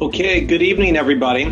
Okay, good evening, everybody.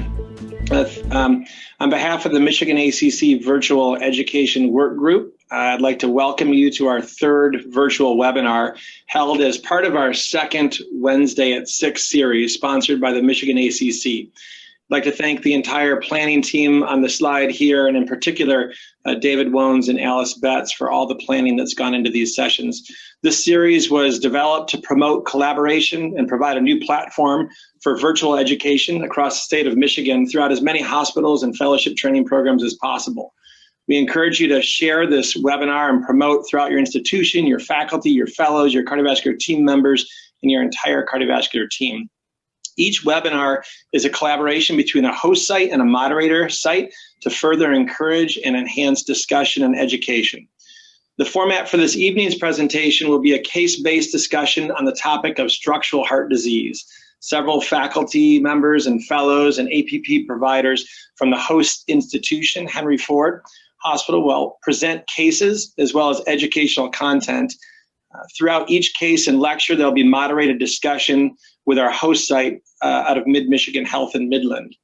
On behalf of the Michigan ACC Virtual Education Work Group, I'd like to welcome you to our third virtual webinar held as part of our second Wednesday at 6 series sponsored by the Michigan ACC. I'd like to thank the entire planning team on the slide here, and in particular, David Wones and Alice Betts for all the planning that's gone into these sessions. This series was developed to promote collaboration and provide a new platform for virtual education across the state of Michigan throughout as many hospitals and fellowship training programs as possible. We encourage you to share this webinar and promote throughout your institution, your faculty, your fellows, your cardiovascular team members, and your entire cardiovascular team. Each webinar is a collaboration between a host site and a moderator site to further encourage and enhance discussion and education. The format for this evening's presentation will be a case-based discussion on the topic of structural heart disease. Several faculty members and fellows and APP providers from the host institution, Henry Ford Hospital, will present cases as well as educational content. Throughout each case and lecture, there'll be moderated discussion with our host site out of Mid-Michigan Health in Midland.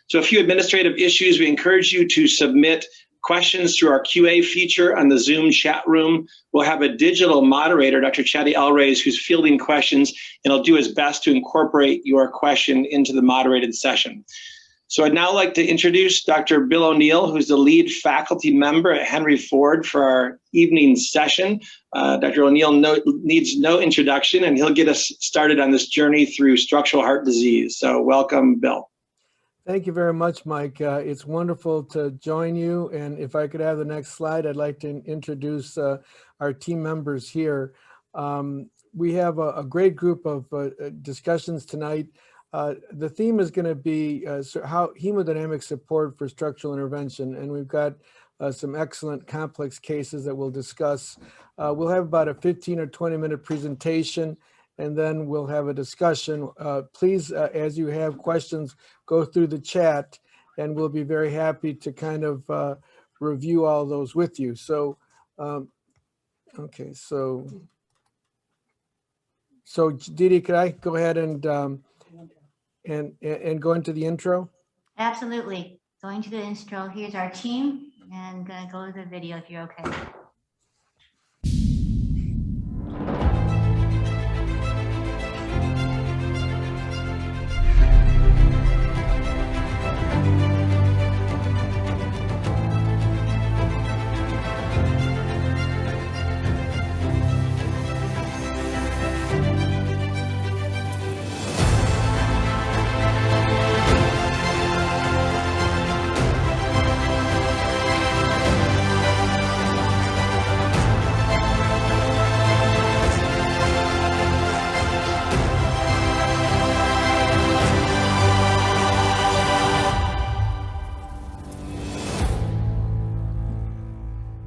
So a few administrative issues. We encourage you to submit questions through our QA feature on the Zoom chat room. We'll have a digital moderator, Dr. Chatty Elrays, who's fielding questions, and he'll do his best to incorporate your question into the moderated session. So I'd now like to introduce Dr. Bill O'Neill, who's the lead faculty member at Henry Ford for our evening session. Dr. O'Neill needs no introduction, and he'll get us started on this journey through structural heart disease. So welcome, Bill. Thank you very much, Mike. It's wonderful to join you. And if I could have the next slide, I'd like to introduce our team members here. We have a great group of discussions tonight. The theme is going to be how hemodynamic support for structural intervention. And we've got some excellent complex cases that we'll discuss. We'll have about a 15 or 20-minute presentation, and then we'll have a discussion. Please, as you have questions, go through the chat, and we'll be very happy to kind of review all those with you. So, okay, so Didi, could I go ahead and go into the intro? Absolutely. Going to the intro. Here's our team, and gonna go to the video if you're okay.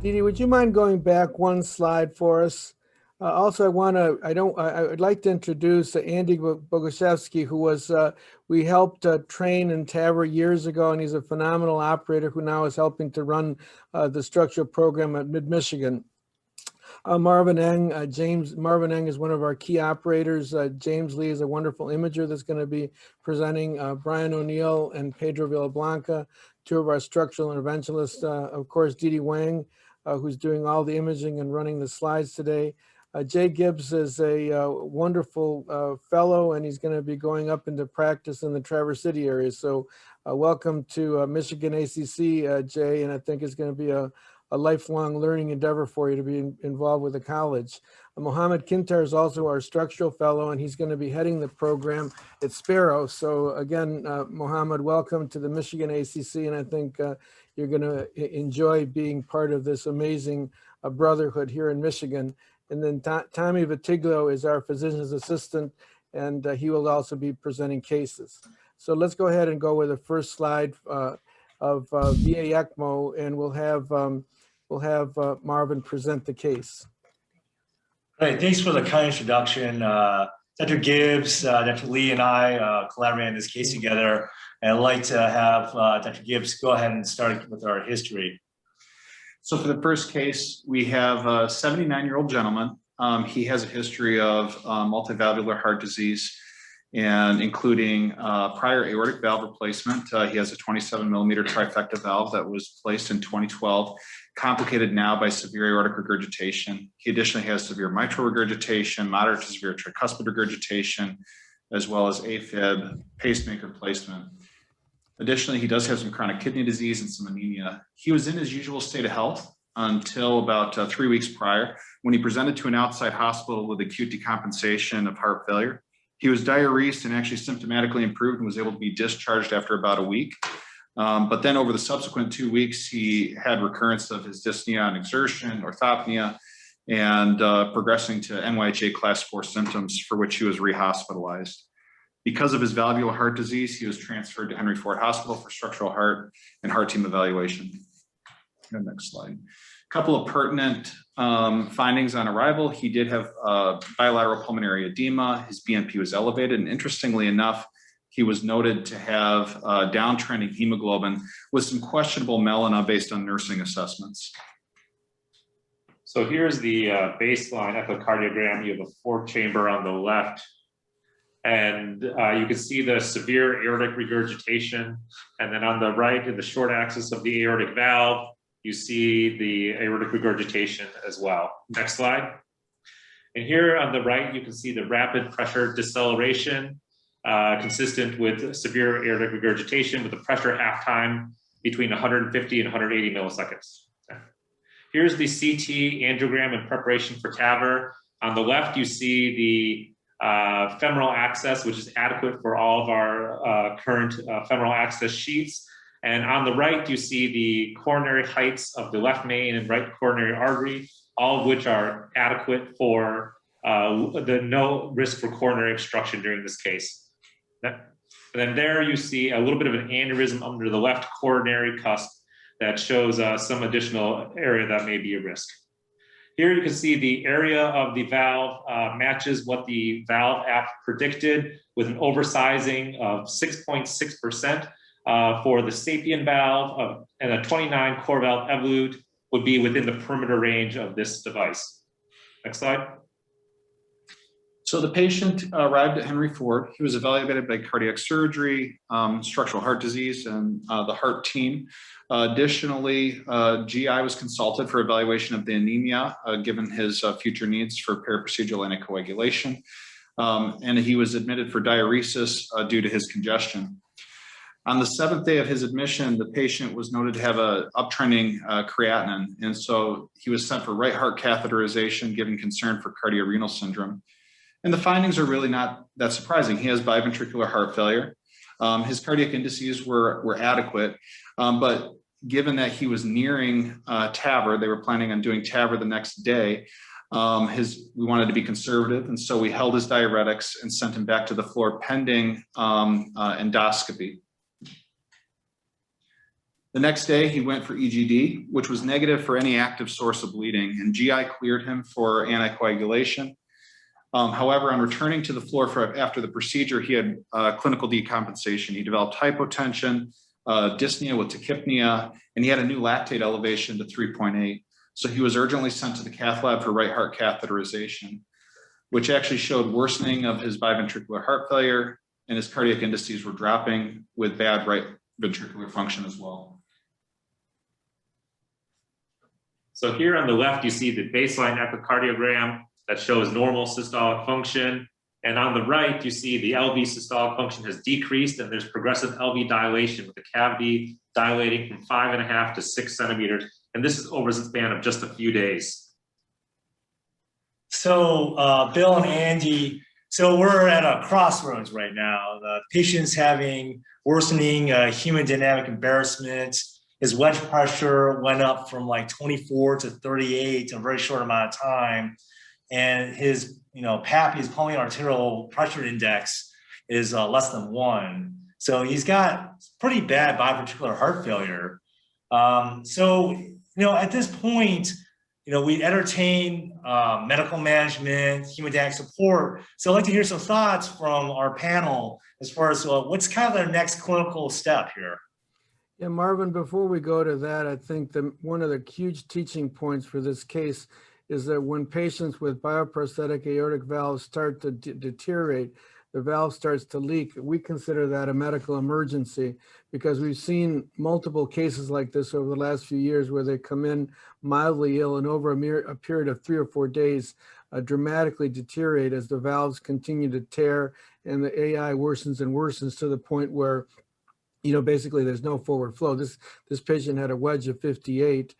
Didi, would you mind going back one slide for us? Also, I'd like to introduce Andy Boguszewski, who was, we helped train in TAVR years ago, and he's a phenomenal operator who now is helping to run the structural program at Mid-Michigan. Marvin Eng is one of our key operators. James Lee is a wonderful imager that's going to be presenting. Brian O'Neill and Pedro Villablanca, two of our structural interventionists. Of course, Didi Wang, who's doing all the imaging and running the slides today. Jay Gibbs is a wonderful fellow, and he's going to be going up into practice in the Traverse City area. So welcome to Michigan ACC, Jay, and I think it's going to be a lifelong learning endeavor for you to be involved with the college. Mohammed Kintar is also our structural fellow, and he's going to be heading the program at Sparrow. So again, Mohammed, welcome to the Michigan ACC, and I think you're going to enjoy being part of this amazing brotherhood here in Michigan. And then Tommy Vitiglio is our physician's assistant, and he will also be presenting cases. So let's go ahead and go with the first slide of VA ECMO, and we'll have Marvin present the case. Great, thanks for the kind introduction. Dr. Gibbs, Dr. Lee, and I collaborated on this case together. And I'd like to have Dr. Gibbs go ahead and start with our history. So for the first case, we have a 79-year-old gentleman. He has a history of multivalvular heart disease. and including prior aortic valve replacement. He has a 27 millimeter trifecta valve that was placed in 2012, complicated now by severe aortic regurgitation. He additionally has severe mitral regurgitation, moderate to severe tricuspid regurgitation, as well as AFib, pacemaker placement. Additionally, he does have some chronic kidney disease and some anemia. He was in his usual state of health until about 3 weeks prior, when he presented to an outside hospital with acute decompensation of heart failure. He was diuresed and actually symptomatically improved and was able to be discharged after about a week. But then over the subsequent 2 weeks, he had recurrence of his dyspnea on exertion, orthopnea, and progressing to NYHA class 4 symptoms, for which he was rehospitalized. Because of his valvular heart disease, he was transferred to Henry Ford Hospital for structural heart and heart team evaluation. Next slide. A couple of pertinent findings on arrival. He did have bilateral pulmonary edema. His BNP was elevated, and interestingly enough, he was noted to have downtrending hemoglobin with some questionable melena based on nursing assessments. So here's the baseline echocardiogram. You have a 4th chamber on the left, and you can see the severe aortic regurgitation. And then on the right, in the short axis of the aortic valve, you see the aortic regurgitation as well. Next slide. And here on the right, you can see the rapid pressure deceleration consistent with severe aortic regurgitation with the pressure half time between 150 and 180 milliseconds. Here's the CT angiogram in preparation for TAVR. On the left, you see the femoral access, which is adequate for all of our current femoral access sheets. And on the right, you see the coronary heights of the left main and right coronary artery, all of which are adequate for the no risk for coronary obstruction during this case. And then there you see a little bit of an aneurysm under the left coronary cusp that shows some additional area that may be a risk. Here you can see the area of the valve matches what the valve app predicted, with an oversizing of 6.6%. For the sapien valve and a 29 core valve evolute would be within the perimeter range of this device. Next slide. So the patient arrived at Henry Ford. He was evaluated by cardiac surgery, structural heart disease, and the heart team. Additionally, GI was consulted for evaluation of the anemia, given his future needs for periprocedural anticoagulation. And he was admitted for diuresis due to his congestion. On the 7th day of his admission, the patient was noted to have a uptrending creatinine, and so he was sent for right heart catheterization, given concern for cardiorenal syndrome. And the findings are really not that surprising. He has biventricular heart failure. His cardiac indices were adequate, but given that he was nearing TAVR, they were planning on doing TAVR the next day, we wanted to be conservative, and so we held his diuretics and sent him back to the floor pending endoscopy. The next day, he went for EGD, which was negative for any active source of bleeding, and GI cleared him for anticoagulation. However, on returning to the floor after the procedure, he had clinical decompensation. He developed hypotension, dyspnea with tachypnea, and he had a new lactate elevation to 3.8. So he was urgently sent to the cath lab for right heart catheterization, which actually showed worsening of his biventricular heart failure, and his cardiac indices were dropping with bad right ventricular function as well. So here on the left, you see the baseline echocardiogram that shows normal systolic function. And on the right, you see the LV systolic function has decreased, and there's progressive LV dilation with the cavity dilating from 5.5 to 6 centimeters. And this is over the span of just a few days. So Bill and Andy, so we're at a crossroads right now. The patient's having worsening hemodynamic embarrassment. His wedge pressure went up from like 24 to 38 in a very short amount of time. And his, PAPI, his pulmonary arterial pressure index, is less than 1. So he's got pretty bad biventricular heart failure. At this point, we entertain medical management, hemodynamic support. So I'd like to hear some thoughts from our panel as far as what's kind of the next clinical step here. Yeah, Marvin, before we go to that, I think one of the huge teaching points for this case is that when patients with bioprosthetic aortic valves start to deteriorate, the valve starts to leak, we consider that a medical emergency, because we've seen multiple cases like this over the last few years where they come in mildly ill and over a period of 3 or 4 days dramatically deteriorate as the valves continue to tear and the AI worsens and worsens to the point where, you know, basically there's no forward flow. This patient had a wedge of 58,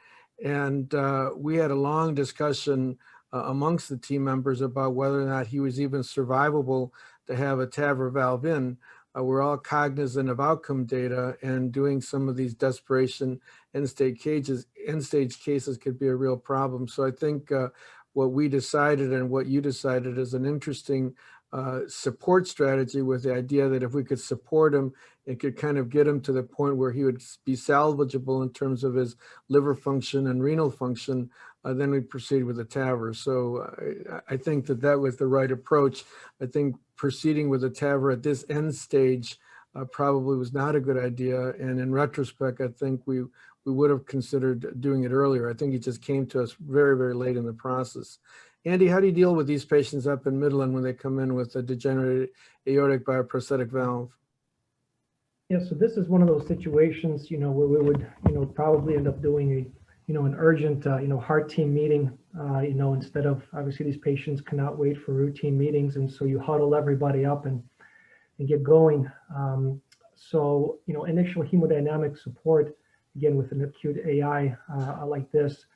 and we had a long discussion amongst the team members about whether or not he was even survivable to have a TAVR valve in. We're all cognizant of outcome data, and doing some of these desperation end-stage cases could be a real problem. So I think what we decided and what you decided is an interesting support strategy, with the idea that if we could support him, it could kind of get him to the point where he would be salvageable in terms of his liver function and renal function, then we'd proceed with the TAVR. So I think that that was the right approach. I think proceeding with the TAVR at this end stage probably was not a good idea. And in retrospect, I think we would have considered doing it earlier. I think it just came to us very, very late in the process. Andy, how do you deal with these patients up in Midland when they come in with a degenerated aortic bioprosthetic valve? Yeah, so this is one of those situations, you know, where we would, you know, probably end up doing a, you know, an urgent, you know, heart team meeting, you know, instead of, obviously these patients cannot wait for routine meetings. And so you huddle everybody up and get going. So, you know, initial hemodynamic support, again, with an acute AI like this,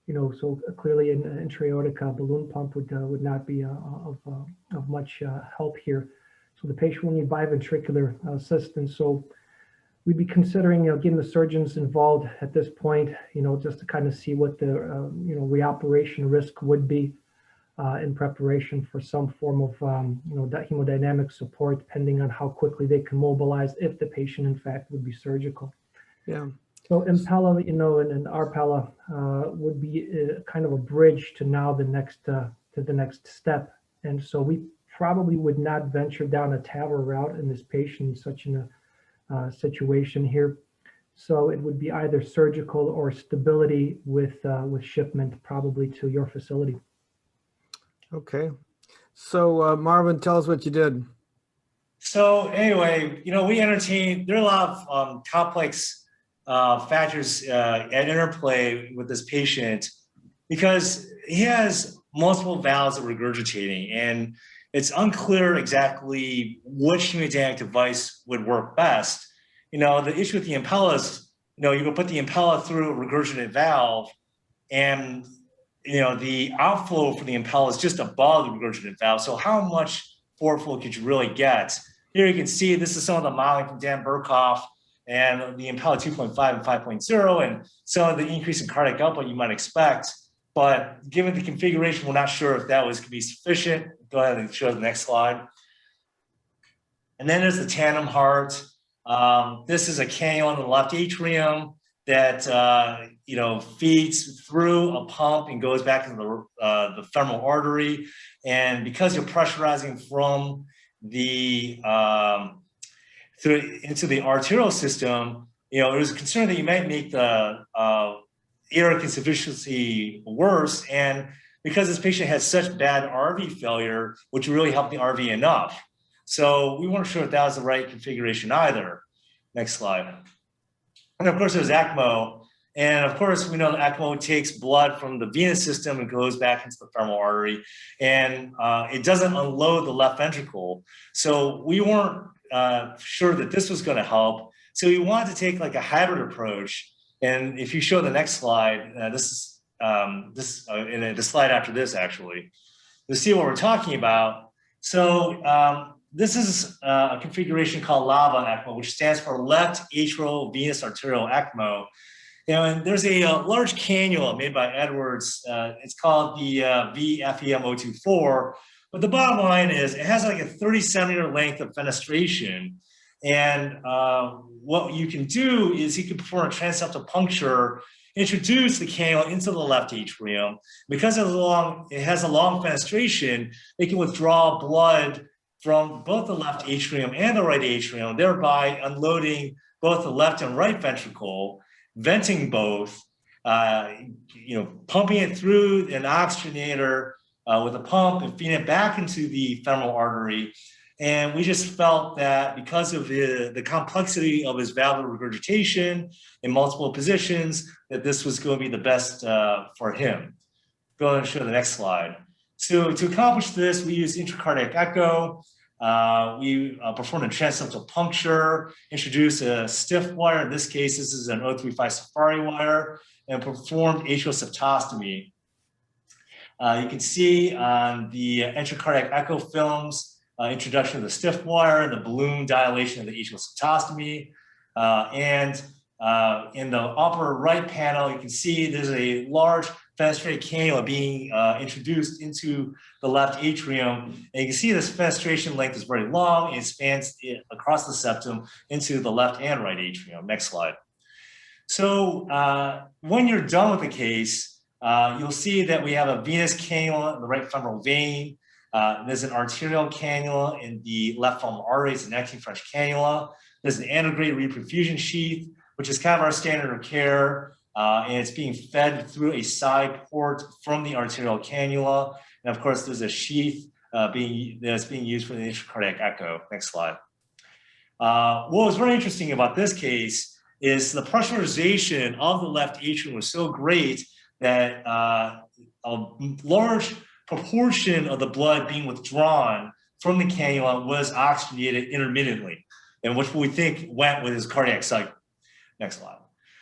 you know, so clearly an intra-aortic balloon pump would not be of much help here. So the patient will need biventricular assistance. So we'd be considering, you know, getting the surgeons involved at this point, you know, just to kind of see what the, you know, reoperation risk would be in preparation for some form of, you know, that hemodynamic support, depending on how quickly they can mobilize, if the patient, in fact, would be surgical. Yeah. So Impella, you know, and Arpella would be kind of a bridge to now the next to the next step. And so we probably would not venture down a TAVR route in this patient in such a situation here. So it would be either surgical or stability with shipment probably to your facility. Okay. So Marvin, tell us what you did. So anyway, you know, we entertain, there are a lot of complex factors at interplay with this patient, because he has multiple valves that are regurgitating, and it's unclear exactly which hemodynamic device would work best. You know, the issue with the Impella is, you know, you can put the Impella through a regurgitant valve, and, you know, the outflow for the Impella is just above the regurgitant valve. So how much forward flow could you really get? Here you can see this is some of the modeling from Dan Burkhoff and the Impella 2.5 and 5.0, and some of the increase in cardiac output you might expect. But given the configuration, we're not sure if that was going to be sufficient. Go ahead and show the next slide. And then there's the tandem heart. This is a cannula in the left atrium that you know, feeds through a pump and goes back into the femoral artery. And because you're pressurizing from the into the arterial system, you know, there's a concern that you might make the aortic insufficiency worse. And because this patient has such bad RV failure, which really helped the RV enough. So we weren't sure if that was the right configuration either. Next slide. And of course, there's ECMO. And of course, we know that ECMO takes blood from the venous system and goes back into the femoral artery. And it doesn't unload the left ventricle. So we weren't sure that this was going to help. So we wanted to take like a hybrid approach. And if you show the next slide, this is in the slide after this, actually, you'll see what we're talking about. So this is a configuration called LAVA ECMO, which stands for left atrial venous arterial ECMO. You know, and there's a large cannula made by Edwards. It's called the VFEM024. But the bottom line is it has like a 30 centimeter length of fenestration. And what you can do is you can perform a transeptal puncture, introduce the cannula into the left atrium. Because it has a long fenestration, it can withdraw blood from both the left atrium and the right atrium, thereby unloading both the left and right ventricle, venting both, you know, pumping it through an oxygenator with a pump and feeding it back into the femoral artery. And we just felt that because of the complexity of his valvular regurgitation in multiple positions, that this was going to be the best for him. Go ahead and show the next slide. So to accomplish this, we used intracardiac echo. We performed a transseptal puncture, introduced a stiff wire. In this case, this is an 035 Safari wire, and performed atrial septostomy. You can see on the intracardiac echo films, introduction of the stiff wire, the balloon dilation of the atrial septostomy. And in the upper right panel, you can see there's a large fenestrated cannula being introduced into the left atrium. And you can see this fenestration length is very long and spans across the septum into the left and right atrium. Next slide. So when you're done with the case, you'll see that we have a venous cannula in the right femoral vein. There's an arterial cannula in the left femoral artery. It's an 19 French cannula. There's an antegrade reperfusion sheath, which is kind of our standard of care. And it's being fed through a side port from the arterial cannula. And of course, there's a sheath that's being used for the intracardiac echo. Next slide. What was very interesting about this case is the pressurization of the left atrium was so great that a large proportion of the blood being withdrawn from the cannula was oxygenated intermittently, and which we think went with his cardiac cycle. Next slide.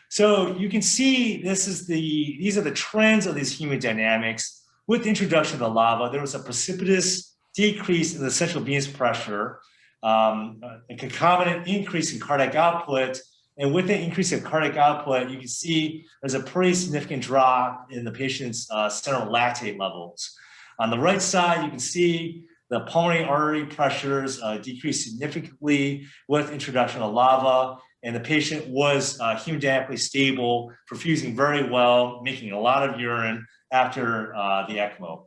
So you can see these are the trends of these hemodynamics. With the introduction of the LAVA, there was a precipitous decrease in the central venous pressure, a concomitant increase in cardiac output. And with the increase in cardiac output, you can see there's a pretty significant drop in the patient's serum lactate levels. On the right side, you can see the pulmonary artery pressures decreased significantly with introduction of LAVA, and the patient was hemodynamically stable, perfusing very well, making a lot of urine after the ECMO.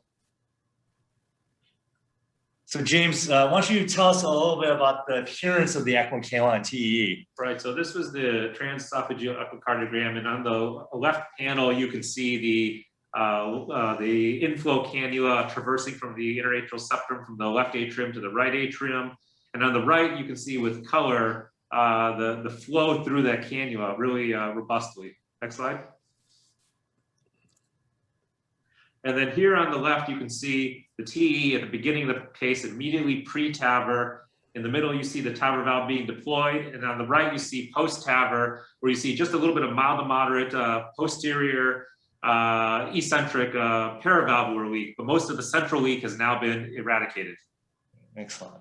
So James, why don't you tell us a little bit about the appearance of the ECMO cannula on TEE? Right, so this was the transesophageal echocardiogram, and on the left panel, you can see the inflow cannula traversing from the interatrial septum from the left atrium to the right atrium. And on the right, you can see with color the flow through that cannula really robustly. Next slide. And then here on the left, you can see the TE at the beginning of the case, immediately pre-TAVR. In the middle, you see the TAVR valve being deployed. And on the right, you see post-TAVR, where you see just a little bit of mild to moderate posterior eccentric paravalvular leak, but most of the central leak has now been eradicated. Excellent.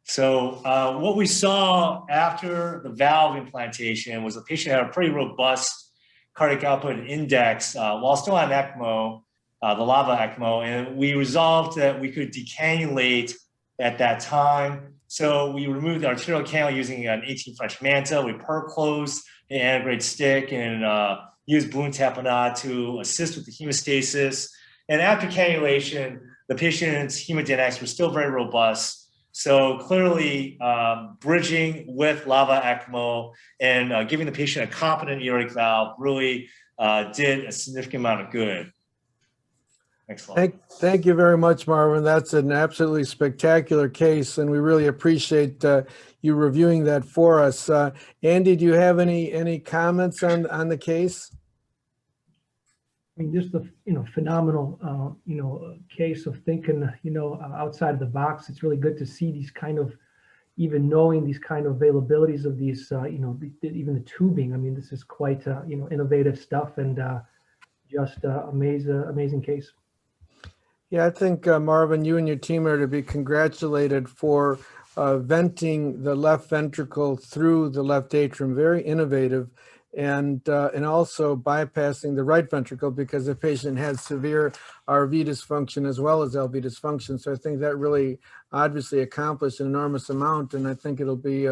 So what we saw after the valve implantation was the patient had a pretty robust cardiac output index while still on ECMO, the LAVA ECMO, and we resolved that we could decannulate at that time. So we removed the arterial cannula using an 18 French manta. We per-closed the antegrade stick and used balloon tamponade to assist with the hemostasis. And after cannulation, the patient's hemodynamics were still very robust. So clearly bridging with LAVA ECMO and giving the patient a competent aortic valve really did a significant amount of good. Next slide. Thank you very much, Marvin. That's an absolutely spectacular case, and we really appreciate you reviewing that for us. Andy, do you have any comments on the case? I mean, just a phenomenal case of thinking outside of the box. It's really good to see these kind of, even knowing these kind of availabilities of these even the tubing. I mean, this is quite innovative stuff, and just amazing case. Yeah, I think Marvin, you and your team are to be congratulated for venting the left ventricle through the left atrium. Very innovative. And also bypassing the right ventricle because the patient had severe RV dysfunction as well as LV dysfunction. So I think that really obviously accomplished an enormous amount. And I think it'll be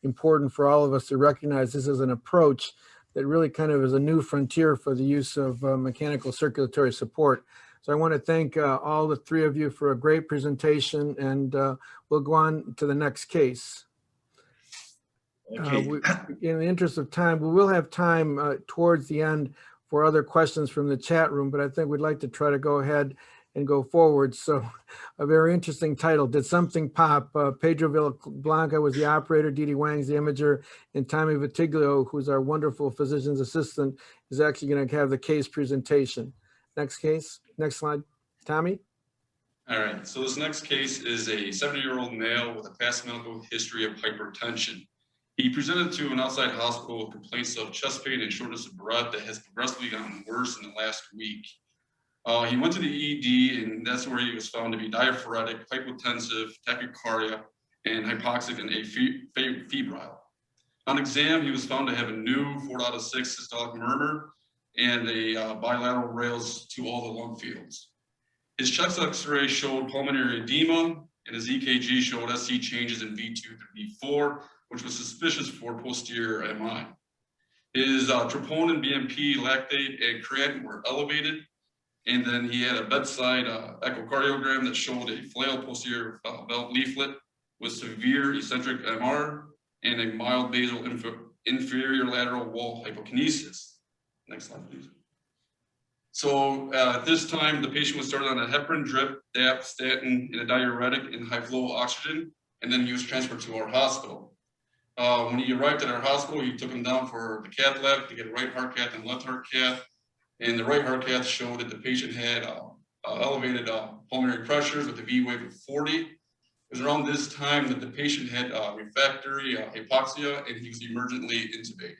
important for all of us to recognize this as an approach that really kind of is a new frontier for the use of mechanical circulatory support. So I want to thank all the three of you for a great presentation, and we'll go on to the next case. Okay. In the interest of time, we will have time towards the end for other questions from the chat room, but I think we'd like to try to go ahead and go forward. So a very interesting title. Did something pop? Pedro Villablanca was the operator, Dee Dee Wang's the imager, and Tommy Vitiglio, who's our wonderful physician's assistant, is actually going to have the case presentation. Next case, next slide. Tommy? All right, so this next case is a 70-year-old male with a past medical history of hypertension. He presented to an outside hospital with complaints of chest pain and shortness of breath that has progressively gotten worse in the last week. He went to the ED, and that's where he was found to be diaphoretic, hypotensive, tachycardia, and hypoxic and febrile. On exam, he was found to have a new 4 out of 6 systolic murmur and a bilateral rails to all the lung fields. His chest X-ray showed pulmonary edema, and his EKG showed SC changes in V2 through V4, which was suspicious for posterior MI. His troponin, BNP, lactate, and creatinine were elevated, and then he had a bedside echocardiogram that showed a flail posterior belt leaflet with severe eccentric MR and a mild basal inferior lateral wall hypokinesis. Next slide, please. So at this time, the patient was started on a heparin drip, DAP, statin, and a diuretic and high flow oxygen, and then he was transferred to our hospital. When he arrived at our hospital, he took him down for the cath lab to get a right heart cath and left heart cath. And the right heart cath showed that the patient had elevated pulmonary pressures with a V wave of 40. It was around this time that the patient had refractory hypoxia and he was emergently intubated.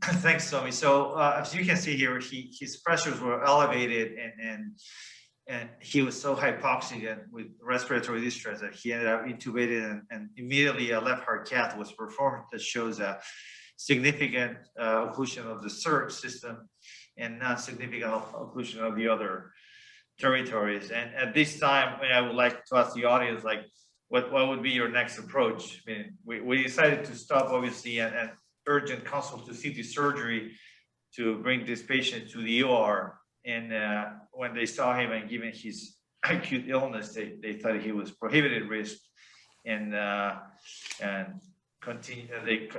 Thanks, Tommy. So as you can see here, his pressures were elevated and he was so hypoxic and with respiratory distress that he ended up intubated and immediately a left heart cath was performed that shows a significant occlusion of the surge system and not significant occlusion of the other territories. And at this time, I would like to ask the audience, like, what would be your next approach? I mean, we decided to stop, obviously, and urgent consult to CT surgery to bring this patient to the OR. And when they saw him and given his acute illness, they thought he was prohibited risk and continue.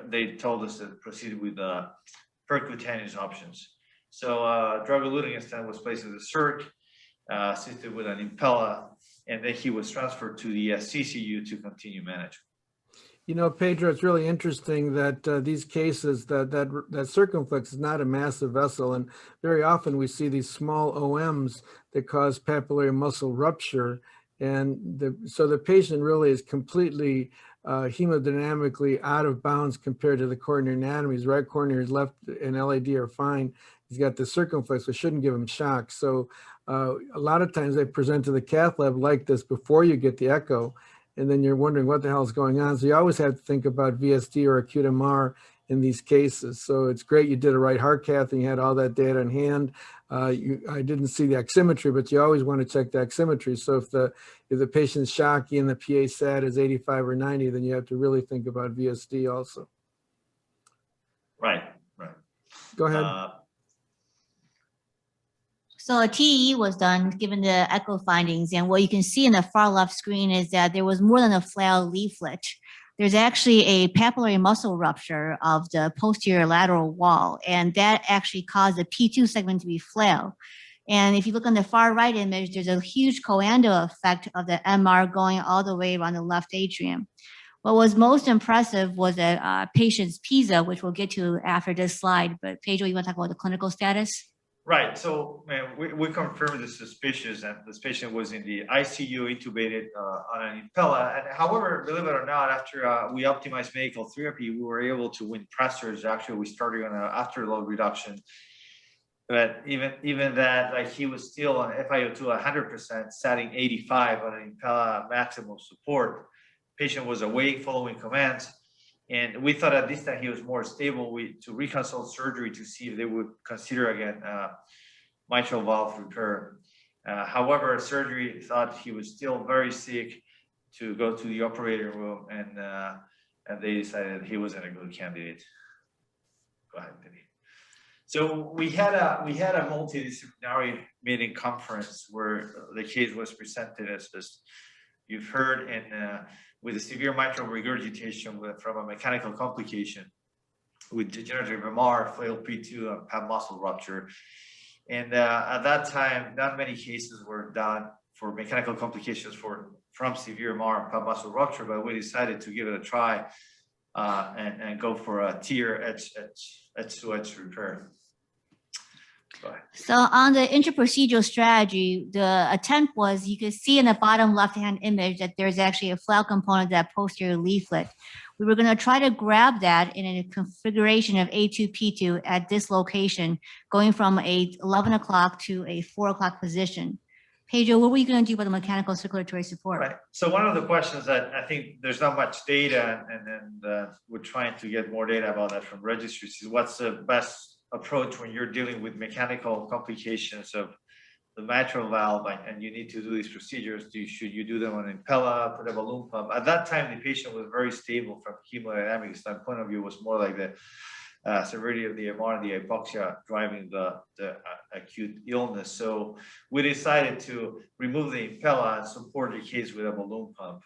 They told us to proceed with percutaneous options. So drug-eluting stent was placed in the circ, assisted with an impella, and then he was transferred to the CCU to continue management. You know, Pedro, it's really interesting that these cases, that circumflex is not a massive vessel, and very often we see these small OMs that cause papillary muscle rupture, and so the patient really is completely hemodynamically out of bounds compared to the coronary anatomy. His right coronary, his left and LAD are fine. He's got the circumflex, which shouldn't give him shock. So a lot of times they present to the cath lab like this before you get the echo, and then you're wondering what the hell is going on. So you always have to think about VSD or acute MR in these cases. So it's great you did a right heart cath and you had all that data in hand. I didn't see the oximetry, but you always want to check the oximetry. So if the patient's shocky and the PA SAT is 85 or 90, then you have to really think about VSD also. Right. Go ahead. So a TE was done given the echo findings, and what you can see in the far left screen is that there was more than a flail leaflet. There's actually a papillary muscle rupture of the posterior lateral wall, and that actually caused the P2 segment to be flail. And if you look on the far right image, there's a huge coando effect of the MR going all the way around the left atrium. What was most impressive was the patient's PISA, which we'll get to after this slide. But Pedro, you want to talk about the clinical status? Right. So we confirmed the suspicious, and this patient was in the ICU, intubated on an impella. And however, believe it or not, after we optimized medical therapy, we were able to win pressures. Actually, we started on an afterload reduction. But even that, like, he was still on FiO2 100%, setting 85 on an impella maximum support. Patient was awake following commands. And we thought at this time he was more stable. To reconsult surgery to see if they would consider again mitral valve repair. However, surgery thought he was still very sick to go to the operating room, and they decided he wasn't a good candidate. Go ahead, Penny. So we had a multidisciplinary meeting conference where the case was presented as you've heard, and with a severe mitral regurgitation from a mechanical complication with degenerative MR, flail P2, and PAP muscle rupture. And at that time, not many cases were done for mechanical complications from severe MR and pub muscle rupture, but we decided to give it a try and go for a tier edge-to-edge repair. So on the interprocedural strategy, the attempt was, you can see in the bottom left-hand image that there's actually a flail component, that posterior leaflet. We were going to try to grab that in a configuration of A2, P2 at this location, going from a 11 o'clock to a 4 o'clock position. Pedro, what were you going to do about the mechanical circulatory support? Right. So one of the questions that I think there's not much data, and we're trying to get more data about that from registries, is what's the best approach when you're dealing with mechanical complications of the mitral valve, and you need to do these procedures. Should you do them on Impella, put a balloon pump? At that time, the patient was very stable from a hemodynamic standpoint of view. Was more like the severity of the MR and the hypoxia driving the acute illness. So we decided to remove the Impella and support the case with a balloon pump.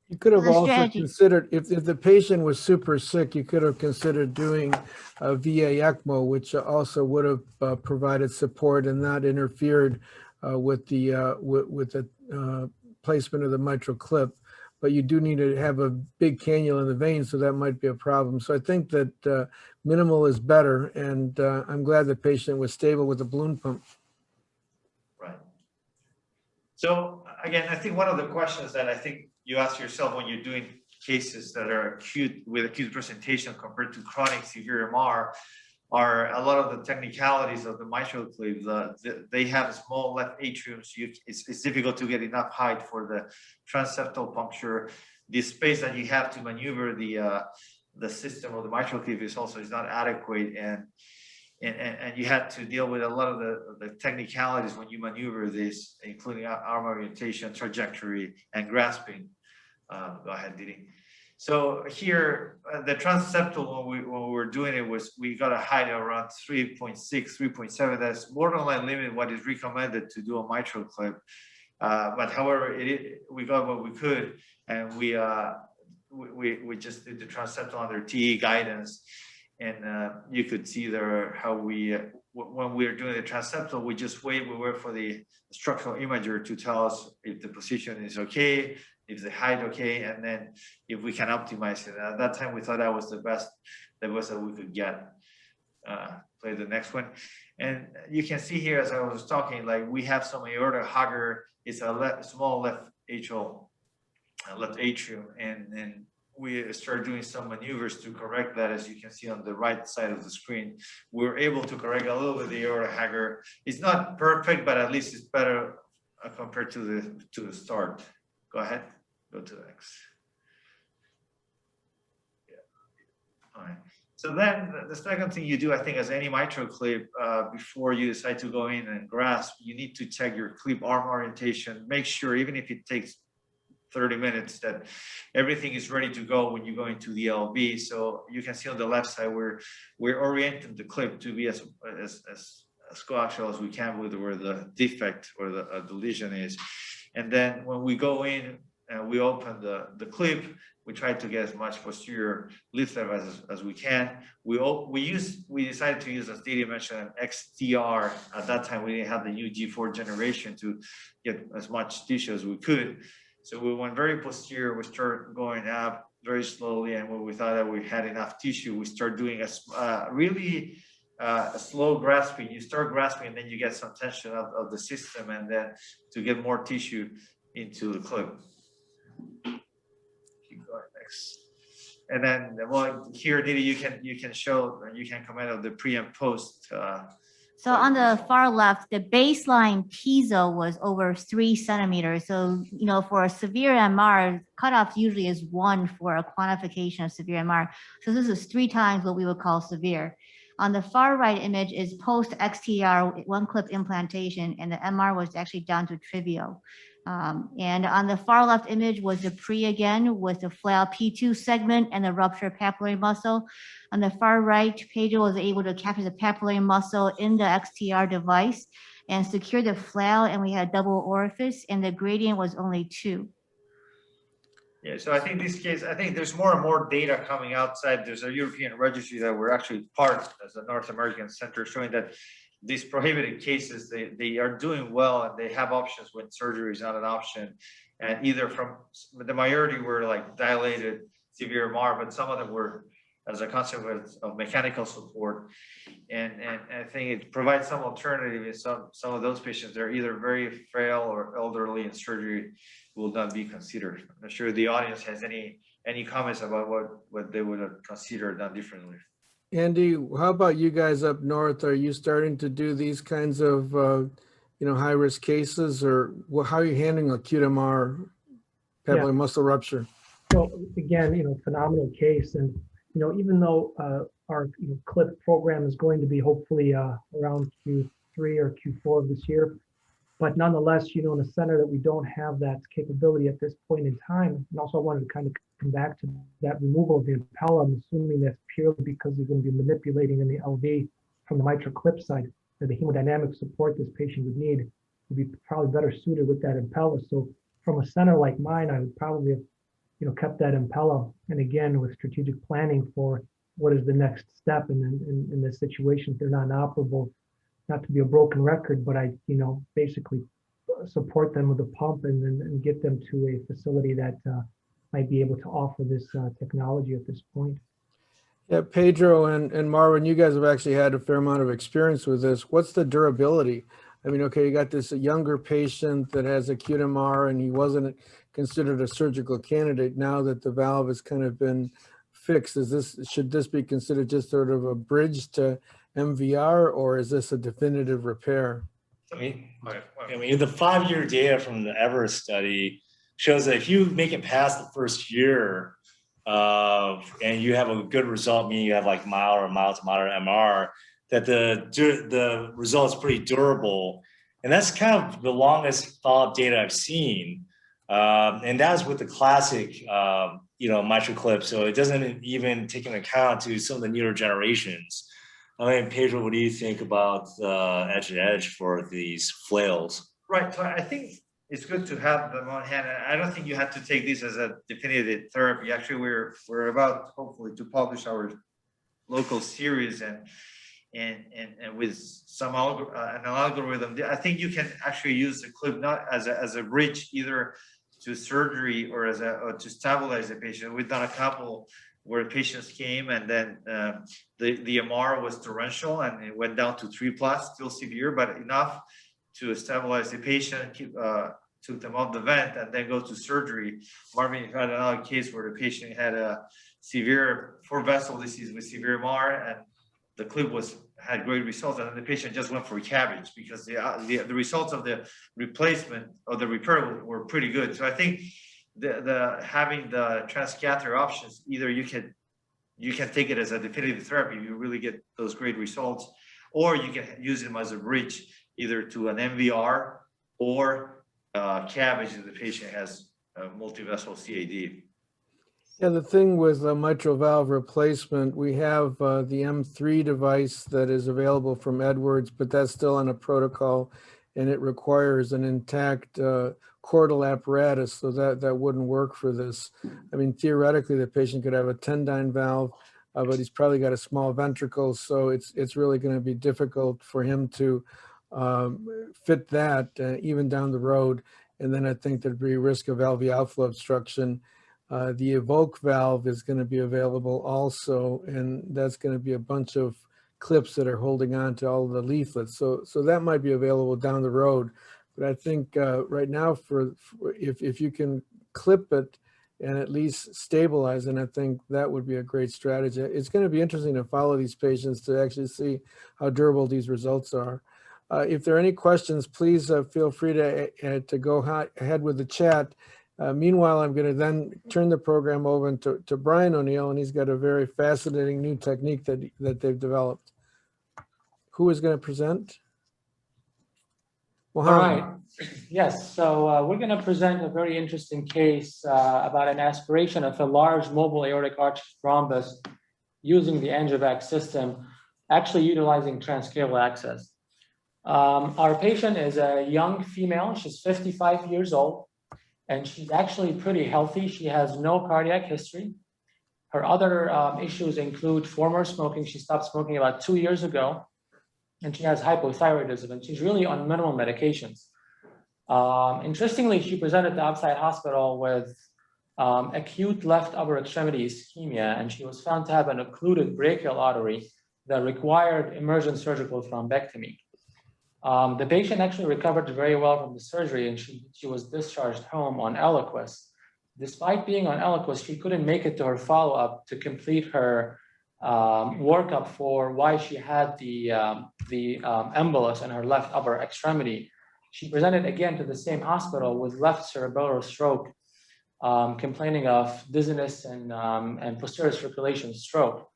You could have The also strategy. considered, if the patient was super sick, you could have considered doing a VA ECMO, which also would have provided support and not interfered with the placement of the mitral clip. But you do need to have a big cannula in the vein, so that might be a problem. So I think that minimal is better, and I'm glad the patient was stable with the balloon pump. Right. So again, I think one of the questions that I think you ask yourself when you're doing cases that are acute with acute presentation compared to chronic severe MR are a lot of the technicalities of the mitral clip. They have small left atriums. It's difficult to get enough height for the transseptal puncture. The space that you have to maneuver the system of the mitral clip is not adequate, and you have to deal with a lot of the technicalities when you maneuver this, including arm orientation, trajectory, and grasping. Go ahead, Didi. So here, the transseptal, when we were doing it, we got a height of around 3.6, 3.7. That's borderline limit what is recommended to do a mitral clip. But however, we got what we could, and we we just did the transseptal under TE guidance, and you could see there how we when we were doing the transseptal, we wait for the structural imager to tell us if the position is okay, if the height okay, and then if we can optimize it. At that time, we thought that was the best that we could get. Play the next one, and you can see here as I was talking, like we have some aorta hugger. It's a small left atrium, and then we start doing some maneuvers to correct that. As you can see on the right side of the screen, we're able to correct a little bit the aorta hugger. It's not perfect, but at least it's better compared to the start. Go ahead, go to the next. Yeah. All right. So then the second thing you do, I think, as any mitral clip, before you decide to go in and grasp, you need to check your clip arm orientation. Make sure, even if it takes 30 minutes, that everything is ready to go when you go into the LV. So you can see on the left side, we're orienting the clip to be as coaxial as we can with where the defect or the lesion is. And then when we go in and we open the clip, we try to get as much posterior leaflet as we can. We decided to use, as Didi mentioned, an XTR. At that time, we didn't have the new G4 generation to get as much tissue as we could. So we went very posterior. We started going up very slowly, and when we thought that we had enough tissue, we start doing a really slow grasping. You start grasping, and then you get some tension of the system, and then to get more tissue into the clip. Next. And then, well, here, Didi, you can comment on the pre and post. So on the far left, the baseline piezo was over 3 centimeters. So, you know, for a severe MR, cutoff usually is 1 for a quantification of severe MR. So this is 3 times what we would call severe. On the far right image is post XTR 1 clip implantation, and the MR was actually down to trivial. And on the far left image was the pre again with the flail P2 segment and the ruptured papillary muscle. On the far right, Pedro was able to capture the papillary muscle in the XTR device and secure the flail, and we had double orifice, and the gradient was only 2. Yeah, so I think this case, I think there's more and more data coming outside. There's a European registry that we're actually part as a North American center showing that these prohibited cases, they are doing well and they have options when surgery is not an option. And either from the majority were like dilated severe MR, but some of them were as a consequence of mechanical support. And I think it provides some alternative in some of those patients. They're either very frail or elderly and surgery will not be considered. I'm not sure the audience has any comments about what they would have considered done differently. Andy, how about you guys up north? Are you starting to do these kinds of, high risk cases, or how are you handling acute MR, papillary muscle rupture? So again, phenomenal case. And, even though our CLIP program is going to be hopefully around Q3 or Q4 of this year, but nonetheless, in a center that we don't have that capability at this point in time. And also I wanted to kind of come back to that removal of the impella. I'm assuming that's purely because you're going to be manipulating in the LV from the mitral clip side, that the hemodynamic support this patient would need would be probably better suited with that impella. So from a center like mine, I would probably have kept that impella, and again with strategic planning for what is the next step in this situation if they're not operable. Not to be a broken record, but I basically support them with a pump and get them to a facility that might be able to offer this technology at this point. Yeah, Pedro and Marvin, you guys have actually had a fair amount of experience with this. What's the durability? I mean, okay, you got this younger patient that has acute MR and he wasn't considered a surgical candidate. Now that the valve has kind of been fixed, should this be considered just sort of a bridge to MVR, or is this a definitive repair? I mean, the 5-year data from the Everest study shows that if you make it past the first year and you have a good result, meaning you have like mild or mild to moderate MR, that the result's pretty durable. And that's kind of the longest follow-up data I've seen. And that's with the classic, mitral clip. So it doesn't even take into account to some of the newer generations. I mean, Pedro, what do you think about edge-to-edge for these flails? Right. So I think it's good to have them on hand. I don't think you have to take this as a definitive therapy. Actually, we're about hopefully to publish our local series and with some an algorithm. I think you can actually use the clip not as a bridge either to surgery or to stabilize the patient. We've done a couple where patients came and then the MR was torrential and it went down to 3+, still severe, but enough to stabilize the patient, took them off the vent and then go to surgery. Marvin had another case where the patient had a severe 4-vessel disease with severe MR, and the clip had great results, and then the patient just went for CABG because the results of the replacement or the repair were pretty good. So I think the having the transcatheter options, either you can take it as a definitive therapy, you really get those great results, or you can use them as a bridge either to an MVR or CABG if the patient has multi-vessel CAD. Yeah, the thing with mitral valve replacement, we have the M3 device that is available from Edwards, but that's still on a protocol and it requires an intact chordal apparatus, so that wouldn't work for this. I mean, theoretically, the patient could have a tendyne valve, but he's probably got a small ventricle, so it's really going to be difficult for him to fit that even down the road. And then I think there'd be a risk of LV outflow obstruction. The Evoke valve is going to be available also, and that's going to be a bunch of clips that are holding on to all of the leaflets. So that might be available down the road. But I think right now, if you can clip it and at least stabilize, and I think that would be a great strategy. It's going to be interesting to follow these patients to actually see how durable these results are. If there are any questions, please feel free to go ahead with the chat. Meanwhile, I'm going to then turn the program over to Brian O'Neill, and he's got a very fascinating new technique that they've developed. Who is going to present? All right. Yes. So we're going to present a very interesting case about an aspiration of a large mobile aortic arch thrombus using the AngioVac system, actually utilizing transcatheter access. Our patient is a young female. She's 55 years old. And she's actually pretty healthy. She has no cardiac history. Her other issues include former smoking. She stopped smoking about 2 years ago. and she has hypothyroidism, and she's really on minimal medications. Interestingly, she presented to outside hospital with acute left upper extremity ischemia, and she was found to have an occluded brachial artery that required emergent surgical thrombectomy. The patient actually recovered very well from the surgery, and she was discharged home on Eliquis. Despite being on Eliquis, she couldn't make it to her follow-up to complete her workup for why she had the embolus in her left upper extremity. She presented again to the same hospital with left cerebellar stroke, complaining of dizziness and posterior circulation stroke.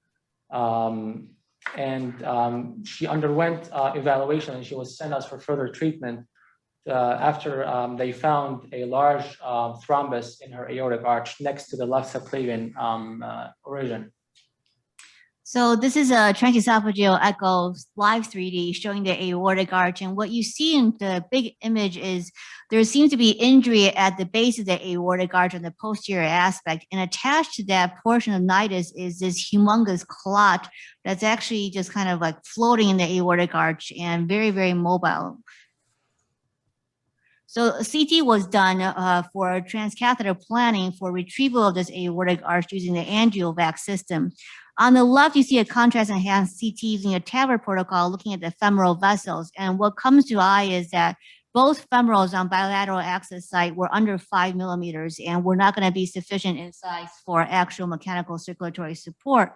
She underwent evaluation, and she was sent us for further treatment after they found a large thrombus in her aortic arch next to the left subclavian origin. So this is a transesophageal echo live 3D showing the aortic arch. And what you see in the big image is there seems to be injury at the base of the aortic arch on the posterior aspect. And attached to that portion of nidus is this humongous clot that's actually just kind of like floating in the aortic arch and very, very mobile. So CT was done for transcatheter planning for retrieval of this aortic arch using the AngioVac system. On the left, you see a contrast-enhanced CT using a TAVR protocol looking at the femoral vessels. And what comes to eye is that both femorals on bilateral access site were under 5 millimeters and were not going to be sufficient in size for actual mechanical circulatory support.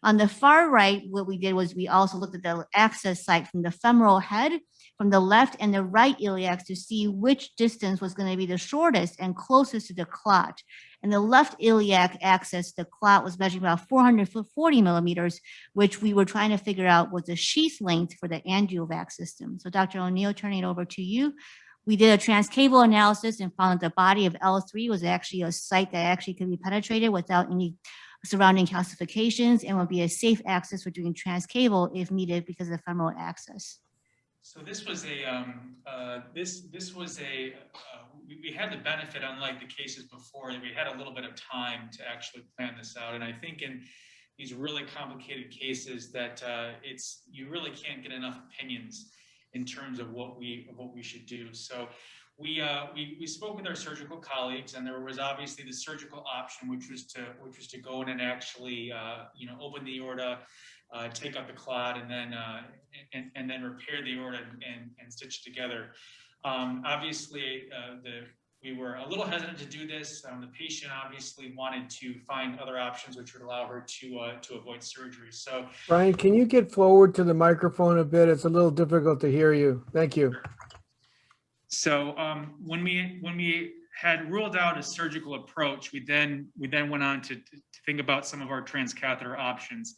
On the far right, what we did was we also looked at the access site from the femoral head, from the left and the right iliacs to see which distance was going to be the shortest and closest to the clot. And the left iliac axis, the clot was measuring about 440 millimeters, which we were trying to figure out was the sheath length for the AngioVac system. So Dr. O'Neill, turning it over to you. We did a transcable analysis and found that the body of L3 was actually a site that actually could be penetrated without any surrounding calcifications and would be a safe access for doing transcable if needed because of the femoral access. So this was a we had the benefit, unlike the cases before, that we had a little bit of time to actually plan this out. And I think in these really complicated cases that you really can't get enough opinions in terms of what we should do. So we spoke with our surgical colleagues, and there was obviously the surgical option, which was to go in and actually open the aorta, take out the clot, and then repair the aorta and stitch it together. Obviously, we were a little hesitant to do this. The patient obviously wanted to find other options which would allow her to avoid surgery. So, Brian, can you get forward to the microphone a bit? It's a little difficult to hear you. Thank you. So when we had ruled out a surgical approach, we then went on to think about some of our transcatheter options.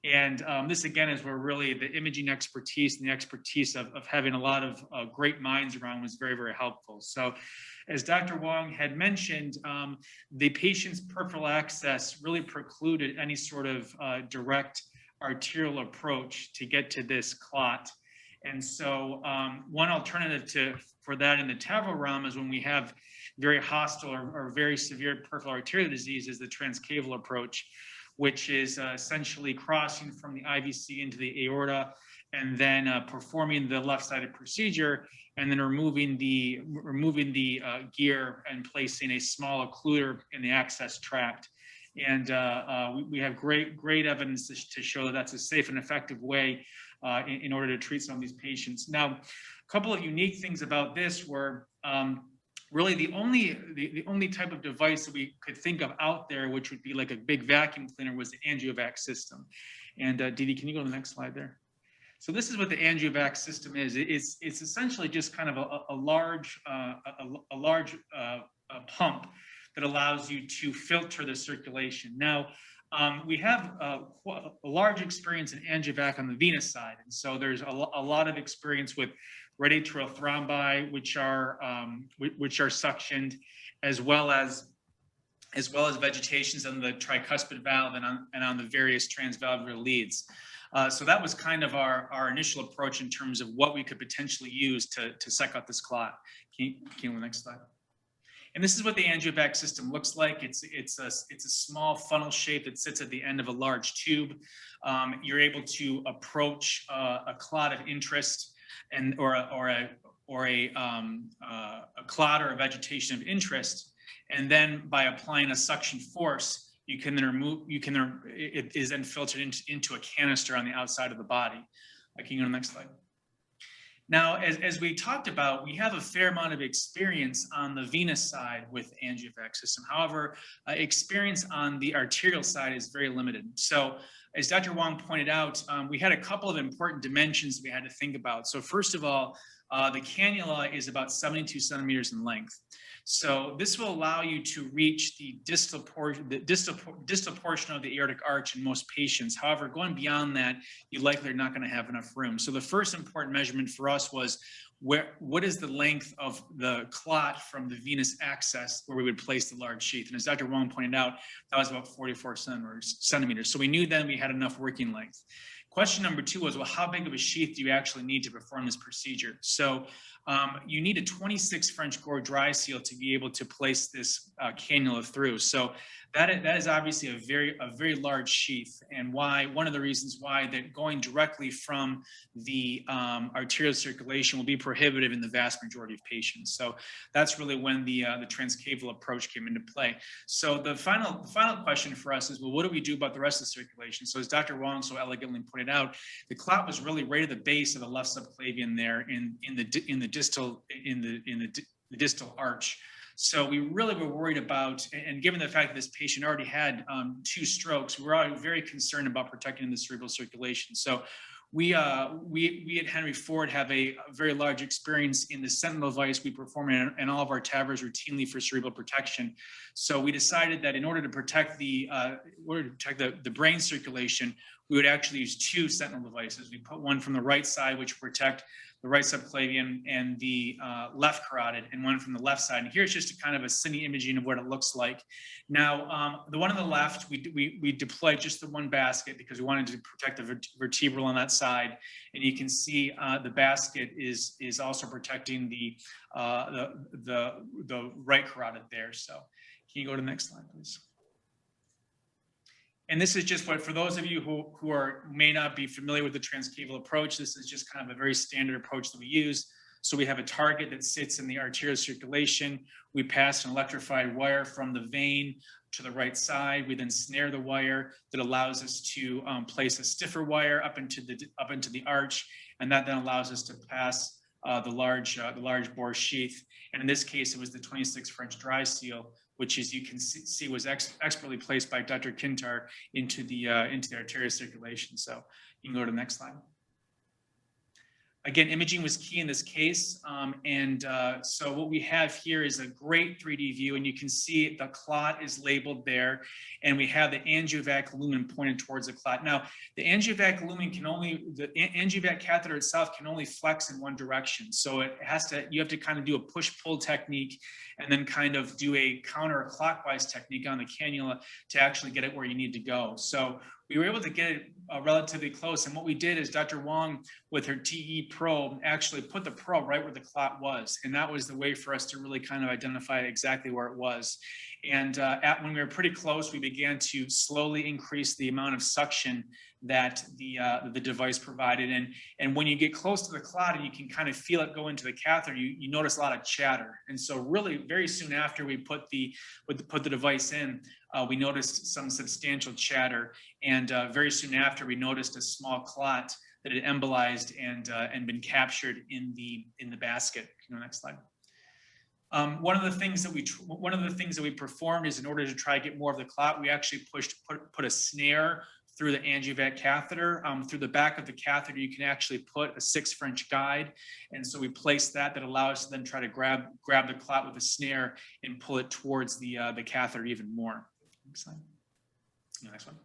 And this, again, is where really the imaging expertise and the expertise of having a lot of great minds around was very, very helpful. So as Dr. Wong had mentioned, the patient's peripheral access really precluded any sort of direct arterial approach to get to this clot. And so one alternative for that in the TAVR realm is when we have very hostile or very severe peripheral arterial disease is the transcaval approach, which is essentially crossing from the IVC into the aorta and then performing the left-sided procedure and then removing the gear and placing a small occluder in the access tract. And we have great evidence to show that that's a safe and effective way in order to treat some of these patients. Now, a couple of unique things about this were really the only type of device that we could think of out there, which would be like a big vacuum cleaner, was the AngioVac system. And Didi, can you go to the next slide there? So this is what the AngioVac system is. It's essentially just kind of a large pump that allows you to filter the circulation. Now, we have a large experience in AngioVac on the venous side, and so there's a lot of experience with right atrial thrombi, which are suctioned, as well as vegetations on the tricuspid valve and on the various transvalvular leads. So that was kind of our initial approach in terms of what we could potentially use to suck out this clot. Can you go to the next slide? And this is what the angiovac system looks like. It's a small funnel shape that sits at the end of a large tube. You're able to approach a clot of interest or a clot or a vegetation of interest, and then by applying a suction force, you can then it is then filtered into a canister on the outside of the body. Can you go to the next slide? Now, as we talked about, we have a fair amount of experience on the venous side with angiovac system. However, experience on the arterial side is very limited. So as Dr. Wong pointed out, we had a couple of important dimensions we had to think about. So first of all, the cannula is about 72 centimeters in length. So this will allow you to reach the distal portion of the aortic arch in most patients. However, going beyond that, you likely are not going to have enough room. So the first important measurement for us was what is the length of the clot from the venous access where we would place the large sheath. And as Dr. Wong pointed out, that was about 44 centimeters. So we knew then we had enough working length. Question number two was, well, how big of a sheath do you actually need to perform this procedure? So you need a 26 French gore dry seal to be able to place this cannula through. So that is obviously a very large sheath, and one of the reasons why that going directly from the arterial circulation will be prohibitive in the vast majority of patients. So that's really when the transcaval approach came into play. So the final question for us is, well, what do we do about the rest of the circulation? So as Dr. Wong so elegantly pointed out, the clot was really right at the base of the left subclavian there in the distal arch. So we really were worried about, and given the fact that this patient already had 2 strokes, we were already very concerned about protecting the cerebral circulation. So we at Henry Ford have a very large experience in the sentinel device we perform in all of our TAVRs routinely for cerebral protection. So we decided that in order to protect the brain circulation, we would actually use 2 sentinel devices. We put one from the right side, which protect the right subclavian and the left carotid, and one from the left side. And here's just a kind of a cine imaging of what it looks like. Now, the one on the left, we deployed just the one basket because we wanted to protect the vertebral on that side. And you can see the basket is also protecting the right carotid there. So can you go to the next slide, please? And this is just what, for those of you who may not be familiar with the transcaval approach, this is just kind of a very standard approach that we use. So we have a target that sits in the arterial circulation. We pass an electrified wire from the vein to the right side. We then snare the wire that allows us to place a stiffer wire up into the arch, and that then allows us to pass the large bore sheath. And in this case, it was the 26 French dry seal, which, as you can see, was expertly placed by Dr. Kintar into the arterial circulation. So you can go to the next slide. Again, imaging was key in this case. So what we have here is a great 3D view, and you can see the clot is labeled there, and we have the angiovac lumen pointed towards the clot. Now, the angiovac lumen the angiovac catheter itself can only flex in one direction. So you have to kind of do a push-pull technique and then kind of do a counterclockwise technique on the cannula to actually get it where you need to go. So we were able to get it relatively close. And what we did is Dr. Wong, with her TE probe, actually put the probe right where the clot was. And that was the way for us to really kind of identify exactly where it was. And when we were pretty close, we began to slowly increase the amount of suction that the device provided. And when you get close to the clot and you can kind of feel it go into the catheter, you notice a lot of chatter. And so really very soon after we put the device in, we noticed some substantial chatter. And very soon after, we noticed a small clot that had embolized and been captured in the basket. Next slide. One of the things that we performed is, in order to try to get more of the clot, we actually put a snare through the angiovac catheter. Through the back of the catheter, you can actually put a 6 French guide. And so we placed that allows us to then try to grab the clot with a snare and pull it towards the catheter even more. Next slide. Next one.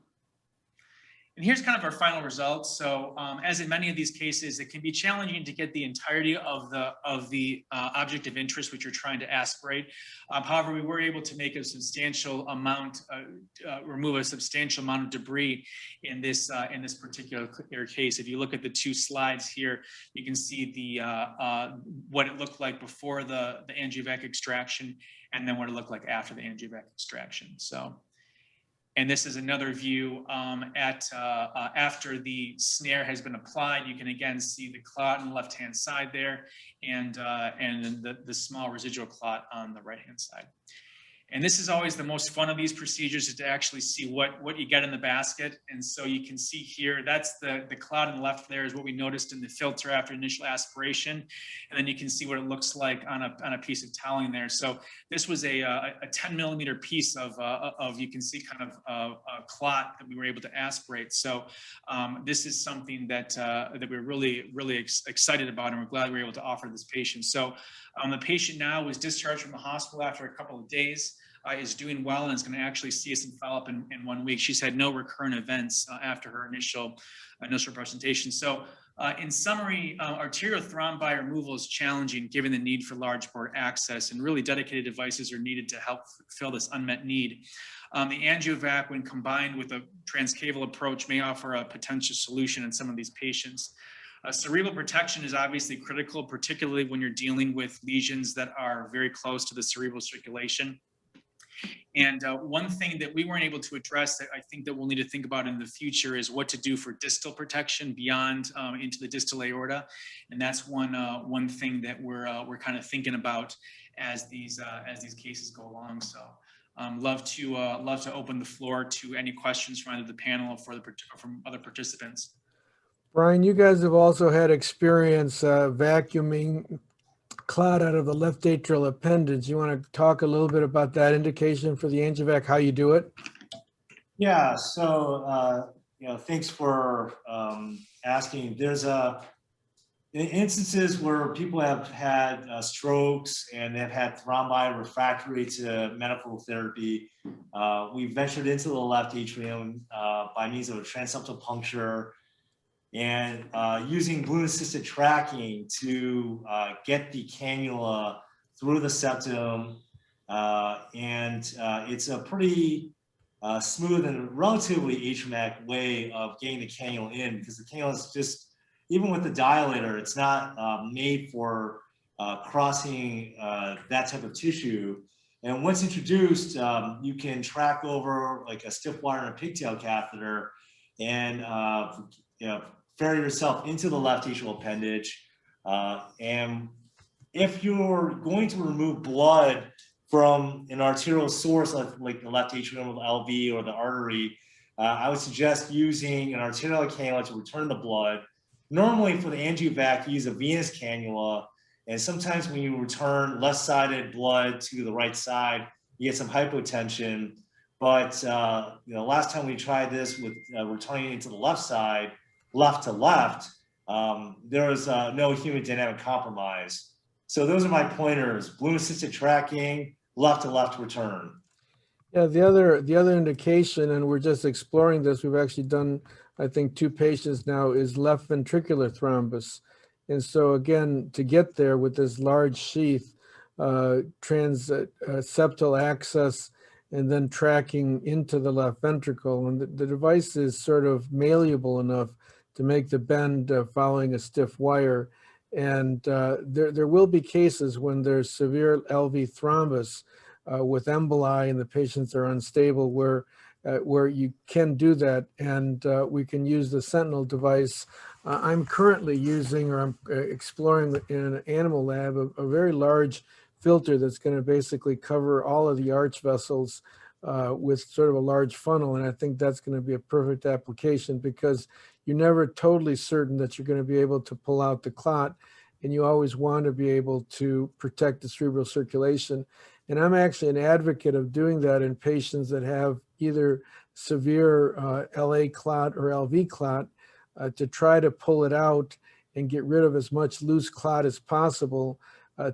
And here's kind of our final results. So as in many of these cases, it can be challenging to get the entirety of the object of interest which you're trying to aspirate. However, we were able to make a substantial amount, remove a substantial amount of debris in this particular case. If you look at the two slides here, you can see the what it looked like before the angiovac extraction, and then what it looked like after the angiovac extraction. So. And this is another view after the snare has been applied. You can again see the clot on the left-hand side there, and then the small residual clot on the right-hand side. And this is always the most fun of these procedures, is to actually see what you get in the basket. And so you can see here, that's the clot on the left there is what we noticed in the filter after initial aspiration. And then you can see what it looks like on a piece of toweling there. So this was a 10 millimeter piece of you can see kind of a clot that we were able to aspirate. So this is something that we're really excited about, and we're glad we were able to offer this patient. So the patient now was discharged from the hospital after a couple of days. Is doing well and is going to actually see us in follow-up in 1 week. She's had no recurrent events after her initial presentation. So in summary, arterial thrombi removal is challenging given the need for large bore access, and really dedicated devices are needed to help fill this unmet need. The angiovac, when combined with a transcaval approach, may offer a potential solution in some of these patients. Cerebral protection is obviously critical, particularly when you're dealing with lesions that are very close to the cerebral circulation. And one thing that we weren't able to address that I think that we'll need to think about in the future is what to do for distal protection beyond into the distal aorta. And that's one thing that we're kind of thinking about as these cases go along. So love to open the floor to any questions from either the panel or from other participants. Brian, you guys have also had experience vacuuming clot out of the left atrial appendage. You want to talk a little bit about that indication for the angiovac, how you do it? Yeah, so thanks for asking. There's instances where people have had strokes and they've had thrombi refractory to medical therapy. We ventured into the left atrium by means of a transeptal puncture, and using balloon-assisted tracking to get the cannula through the septum. It's a pretty smooth and relatively atraumatic way of getting the cannula in, because the cannula is just, even with the dilator, it's not made for crossing that type of tissue. And once introduced, you can track over like a stiff wire and a pigtail catheter and ferry yourself into the left atrial appendage. And if you're going to remove blood from an arterial source like the left atrium, the LV, or the artery, I would suggest using an arterial cannula to return the blood. Normally for the angiovac, you use a venous cannula, and sometimes when you return left-sided blood to the right side, you get some hypotension. But last time we tried this with returning it to the left side, left to left, there was no hemodynamic compromise. So those are my pointers: balloon-assisted tracking, left to left return. Yeah, the other indication, and we're just exploring this, we've actually done, I think, 2 patients now, is left ventricular thrombus. And so again, to get there with this large sheath, septal access, and then tracking into the left ventricle. And the device is sort of malleable enough to make the bend following a stiff wire. And there will be cases when there's severe LV thrombus with emboli and the patients are unstable where you can do that, and we can use the Sentinel device. I'm currently using, or I'm exploring in an animal lab, a very large filter that's going to basically cover all of the arch vessels with sort of a large funnel. And I think that's going to be a perfect application, because you're never totally certain that you're going to be able to pull out the clot, and you always want to be able to protect the cerebral circulation. And I'm actually an advocate of doing that in patients that have either severe LA clot or LV clot, to try to pull it out and get rid of as much loose clot as possible,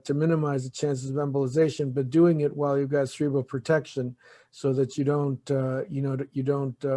to minimize the chances of embolization, but doing it while you've got cerebral protection so that you don't,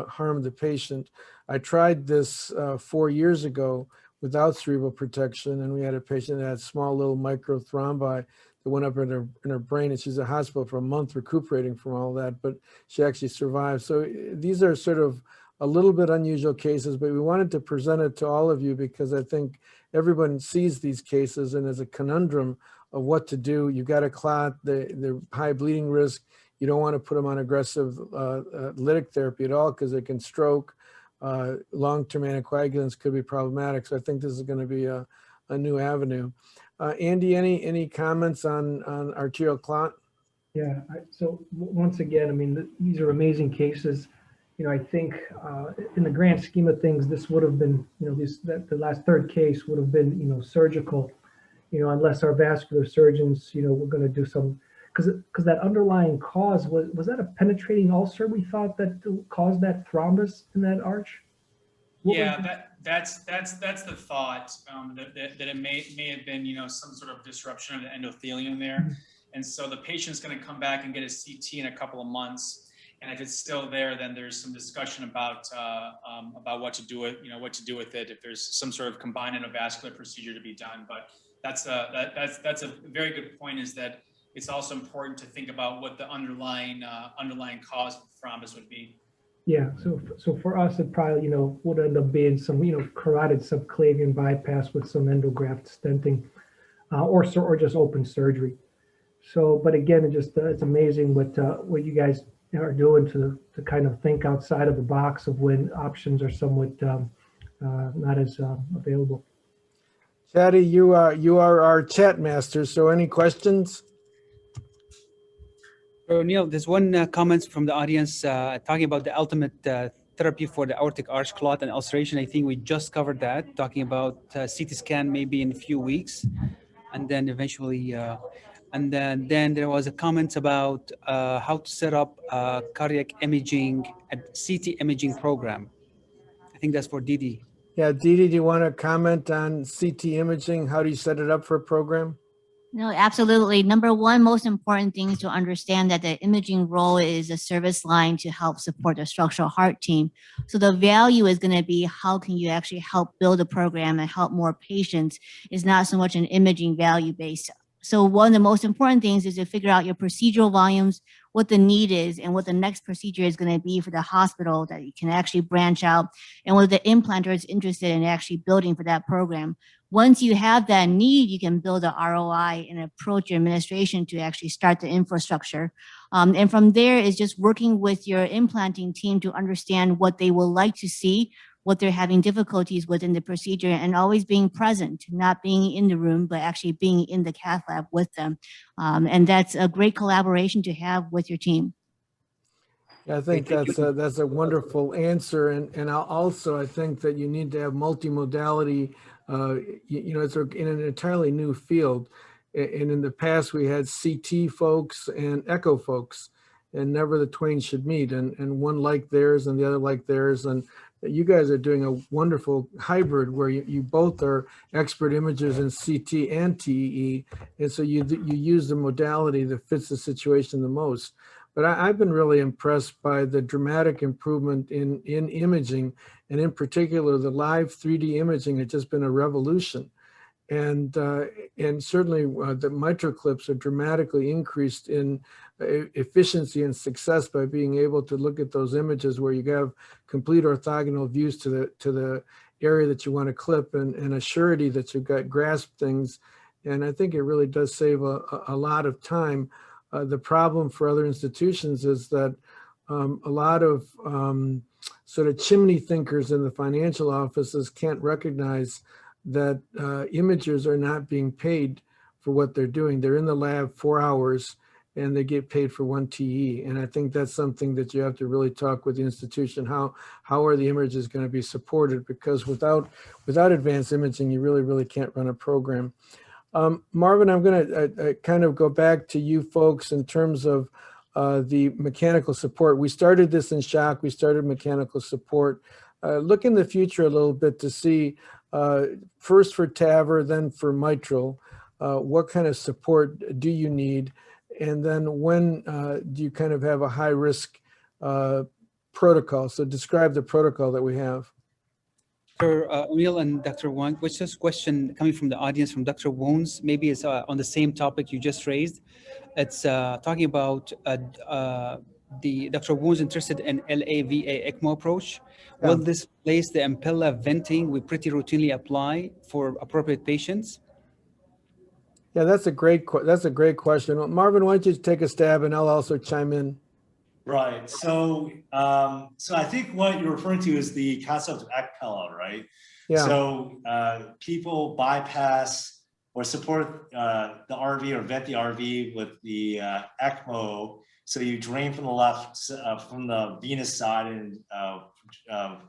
harm the patient. I tried this 4 years ago without cerebral protection, and we had a patient that had small little microthrombi that went up in her brain, and she's in the hospital for a month recuperating from all that, but she actually survived. So these are sort of a little bit unusual cases, but we wanted to present it to all of you because I think everyone sees these cases and there's a conundrum of what to do. You've got a clot, the high bleeding risk. You don't want to put them on aggressive lytic therapy at all because they can stroke. Long-term anticoagulants could be problematic. So I think this is going to be a new avenue. Andy, any comments on arterial clot? Yeah, so once again, I mean, these are amazing cases. You know, I think in the grand scheme of things, this would have been, you know, the last third case would have been, you know, surgical, you know, unless our vascular surgeons, you know, were going to do some, because that underlying cause was that a penetrating ulcer we thought that caused that thrombus in that arch? Yeah, that's the thought, that it may have been, you know, some sort of disruption of the endothelium there. Mm-hmm. And so the patient's going to come back and get a CT in a couple of months. And if it's still there, then there's some discussion about what to do with, you know, what to do with it, if there's some sort of combined endovascular procedure to be done. But that's a very good point, is that it's also important to think about what the underlying cause of thrombus would be. Yeah, so for us, it probably, you know, would end up being some, you know, carotid subclavian bypass with some endograft stenting, or just open surgery. So, but again, it's amazing what you guys are doing to kind of think outside of the box of when options are somewhat not as available. Chatty, you are our chat master. So any questions? So Neil, there's one comment from the audience talking about the ultimate therapy for the aortic arch clot and ulceration. I think we just covered that, talking about CT scan maybe in a few weeks, and then eventually, and then there was a comment about how to set up a cardiac imaging, a CT imaging program. I think that's for Didi. Yeah, Didi, do you want to comment on CT imaging? How do you set it up for a program? No, absolutely. Number one, most important thing is to understand that the imaging role is a service line to help support the structural heart team. So the value is going to be how can you actually help build a program and help more patients, is not so much an imaging value based. So one of the most important things is to figure out your procedural volumes, what the need is, and what the next procedure is going to be for the hospital that you can actually branch out, and whether the implanter is interested in actually building for that program. Once you have that need, you can build a ROI and approach your administration to actually start the infrastructure. And from there is just working with your implanting team to understand what they will like to see, what they're having difficulties with in the procedure, and always being present, not being in the room, but actually being in the cath lab with them. And that's a great collaboration to have with your team. I think that's a wonderful answer. And also, I think that you need to have multimodality. You know, it's in an entirely new field. And in the past, we had CT folks and echo folks, and never the twain should meet. And one like theirs and the other like theirs. And you guys are doing a wonderful hybrid where you both are expert imagers in CT and TEE. And so you use the modality that fits the situation the most. But I've been really impressed by the dramatic improvement in imaging, and in particular, the live 3D imaging has just been a revolution. And certainly the MitraClips are dramatically increased in efficiency and success by being able to look at those images where you have complete orthogonal views to the area that you want to clip, and a surety that you've got grasped things. And I think it really does save a lot of time. The problem for other institutions is that a lot of sort of chimney thinkers in the financial offices can't recognize that imagers are not being paid for what they're doing. They're in the lab 4 hours and they get paid for 1 TE. And I think that's something that you have to really talk with the institution. How are the images going to be supported? Because without advanced imaging, you really can't run a program. Marvin, I'm going to kind of go back to you folks in terms of the mechanical support. We started this in shock. We started mechanical support. Look in the future a little bit to see, first for TAVR, then for mitral, what kind of support do you need? And then when do you kind of have a high risk protocol? So describe the protocol that we have. Dr. O'Neill and Dr. Wang, what's this question coming from the audience from Dr. Woons? Maybe it's on the same topic you just raised. It's talking about the Dr. Woons interested in LAVA ECMO approach. Will this place the Impella venting we pretty routinely apply for appropriate patients? Yeah, that's a great question. Well, Marvin, why don't you take a stab and I'll also chime in. Right. So, so I think what you're referring to is the concept of ECPella, right? Yeah. So people bypass or support the RV or vent the RV with the ECMO. So you drain from the left, from the venous side, and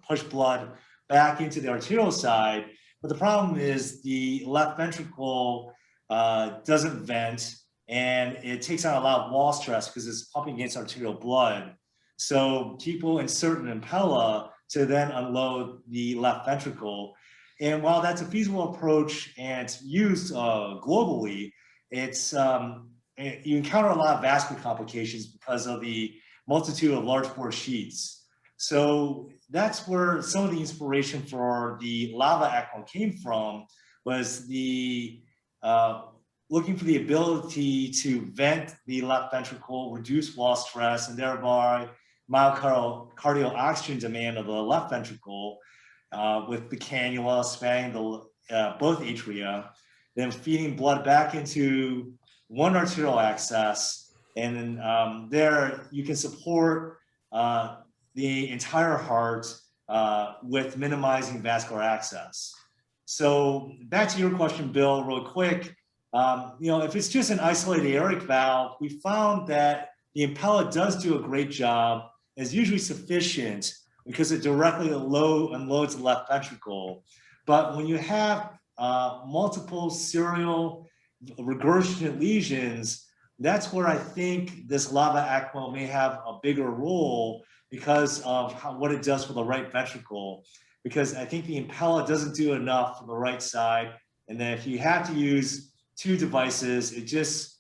push blood back into the arterial side. But the problem is the left ventricle doesn't vent, and it takes on a lot of wall stress because it's pumping against arterial blood. So people insert an Impella to then unload the left ventricle. And while that's a feasible approach and it's used globally, it's you encounter a lot of vascular complications because of the multitude of large bore sheets. So that's where some of the inspiration for the LAVA ECMO came from, was the looking for the ability to vent the left ventricle, reduce wall stress, and thereby myocardial oxygen demand of the left ventricle with the cannula spanning the both atria, then feeding blood back into one arterial access, and then there you can support the entire heart with minimizing vascular access. So back to your question, Bill, real quick. If it's just an isolated aortic valve, we found that the Impella does do a great job. It's usually sufficient because it directly unloads the left ventricle. But when you have multiple serial regurgitant lesions, that's where I think this LAVA ECMO may have a bigger role because of what it does for the right ventricle. Because I think the Impella doesn't do enough for the right side. And then if you have to use two devices, it just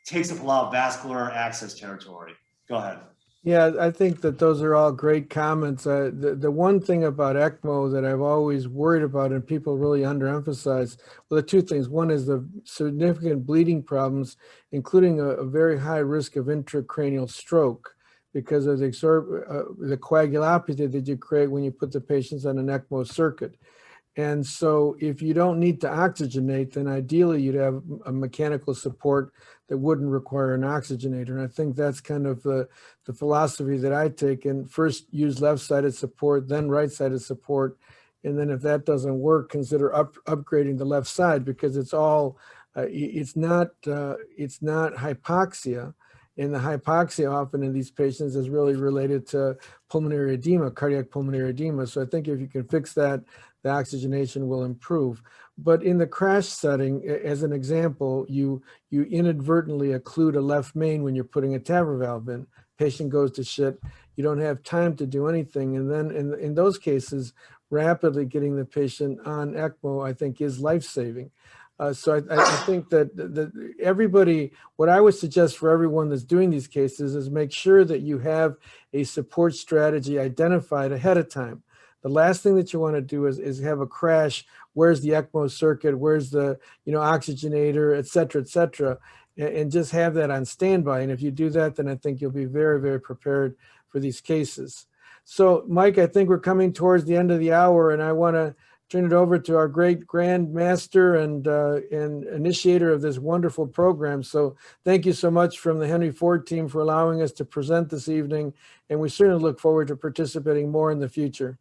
takes up a lot of vascular access territory. Go ahead. Yeah, I think that those are all great comments. The one thing about ECMO that I've always worried about and people really underemphasize, well, the two things. One is the significant bleeding problems, including a very high risk of intracranial stroke because of the coagulopathy that you create when you put the patients on an ECMO circuit. And so if you don't need to oxygenate, then ideally you'd have a mechanical support that wouldn't require an oxygenator. And I think that's kind of the philosophy that I take, and first use left-sided support, then right-sided support. And then if that doesn't work, consider upgrading the left side, because it's all, it's not hypoxia. And the hypoxia often in these patients is really related to pulmonary edema, cardiac pulmonary edema. So I think if you can fix that, the oxygenation will improve. But in the crash setting, as an example, you inadvertently occlude a left main when you're putting a TAVR valve in. Patient goes to shit. You don't have time to do anything. And then in those cases, rapidly getting the patient on ECMO, I think, is life-saving. So I think that everybody, what I would suggest for everyone that's doing these cases is make sure that you have a support strategy identified ahead of time. The last thing that you want to do is have a crash. Where's the ECMO circuit? Where's the oxygenator, et cetera, and just have that on standby. And if you do that, then I think you'll be very, very prepared for these cases. So, Mike, I think we're coming towards the end of the hour, and I want to turn it over to our great grand master and initiator of this wonderful program. So thank you so much from the Henry Ford team for allowing us to present this evening, and we certainly look forward to participating more in the future.